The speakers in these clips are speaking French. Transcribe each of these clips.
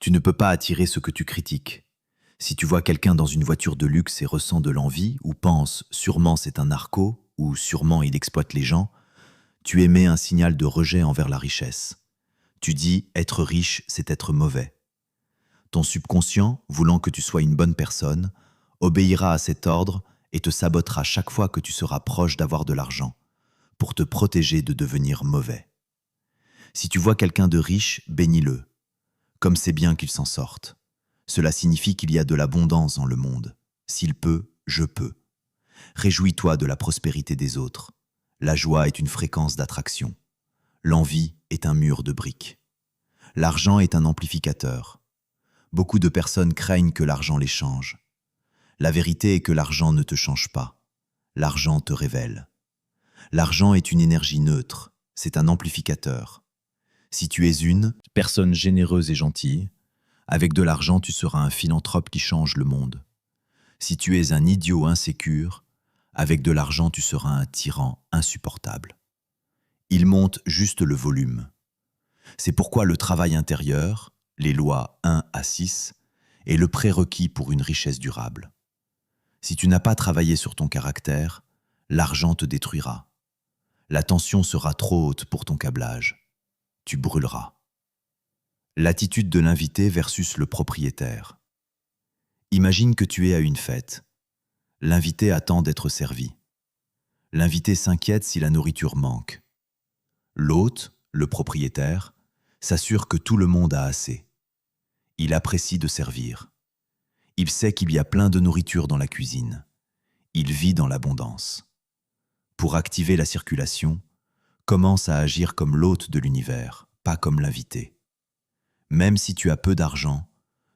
Tu ne peux pas attirer ce que tu critiques. Si tu vois quelqu'un dans une voiture de luxe et ressens de l'envie, ou penses sûrement c'est un narco, ou sûrement il exploite les gens, tu émets un signal de rejet envers la richesse. Tu dis être riche, c'est être mauvais. Ton subconscient, voulant que tu sois une bonne personne, obéira à cet ordre et te sabotera chaque fois que tu seras proche d'avoir de l'argent, pour te protéger de devenir mauvais. Si tu vois quelqu'un de riche, bénis-le, comme c'est bien qu'il s'en sorte. Cela signifie qu'il y a de l'abondance dans le monde. S'il peut, je peux. Réjouis-toi de la prospérité des autres. La joie est une fréquence d'attraction. L'envie est un mur de briques. L'argent est un amplificateur. Beaucoup de personnes craignent que l'argent les change. La vérité est que l'argent ne te change pas. L'argent te révèle. L'argent est une énergie neutre. C'est un amplificateur. Si tu es une personne généreuse et gentille, avec de l'argent, tu seras un philanthrope qui change le monde. Si tu es un idiot insécure, avec de l'argent, tu seras un tyran insupportable. Il monte juste le volume. C'est pourquoi le travail intérieur, les lois 1 à 6, est le prérequis pour une richesse durable. Si tu n'as pas travaillé sur ton caractère, l'argent te détruira. La tension sera trop haute pour ton câblage. Tu brûleras. L'attitude de l'invité versus le propriétaire. Imagine que tu es à une fête. L'invité attend d'être servi. L'invité s'inquiète si la nourriture manque. L'hôte, le propriétaire, s'assure que tout le monde a assez. Il apprécie de servir. Il sait qu'il y a plein de nourriture dans la cuisine. Il vit dans l'abondance. Pour activer la circulation, commence à agir comme l'hôte de l'univers, pas comme l'invité. Même si tu as peu d'argent,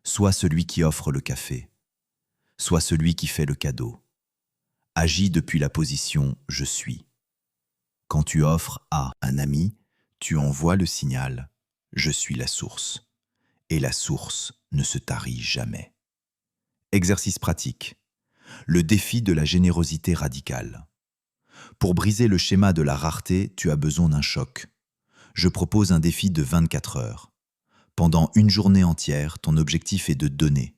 sois celui qui offre le café. Sois celui qui fait le cadeau. Agis depuis la position « je suis ». Quand tu offres à un ami, tu envoies le signal « je suis la source ». Et la source ne se tarit jamais. Exercice pratique. Le défi de la générosité radicale. Pour briser le schéma de la rareté, tu as besoin d'un choc. Je propose un défi de 24 heures. Pendant une journée entière, ton objectif est de donner.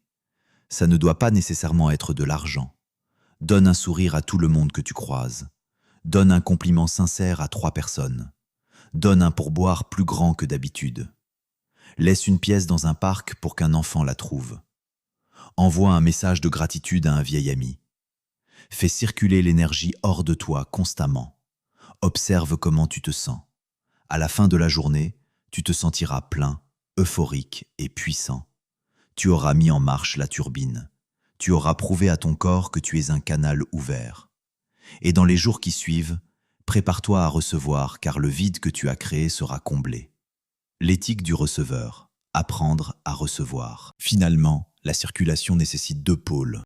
Ça ne doit pas nécessairement être de l'argent. Donne un sourire à tout le monde que tu croises. Donne un compliment sincère à 3 personnes. Donne un pourboire plus grand que d'habitude. Laisse une pièce dans un parc pour qu'un enfant la trouve. Envoie un message de gratitude à un vieil ami. Fais circuler l'énergie hors de toi constamment. Observe comment tu te sens. À la fin de la journée, tu te sentiras plein, euphorique et puissant. Tu auras mis en marche la turbine. Tu auras prouvé à ton corps que tu es un canal ouvert. Et dans les jours qui suivent, prépare-toi à recevoir car le vide que tu as créé sera comblé. L'éthique du receveur, apprendre à recevoir. Finalement, la circulation nécessite 2 pôles.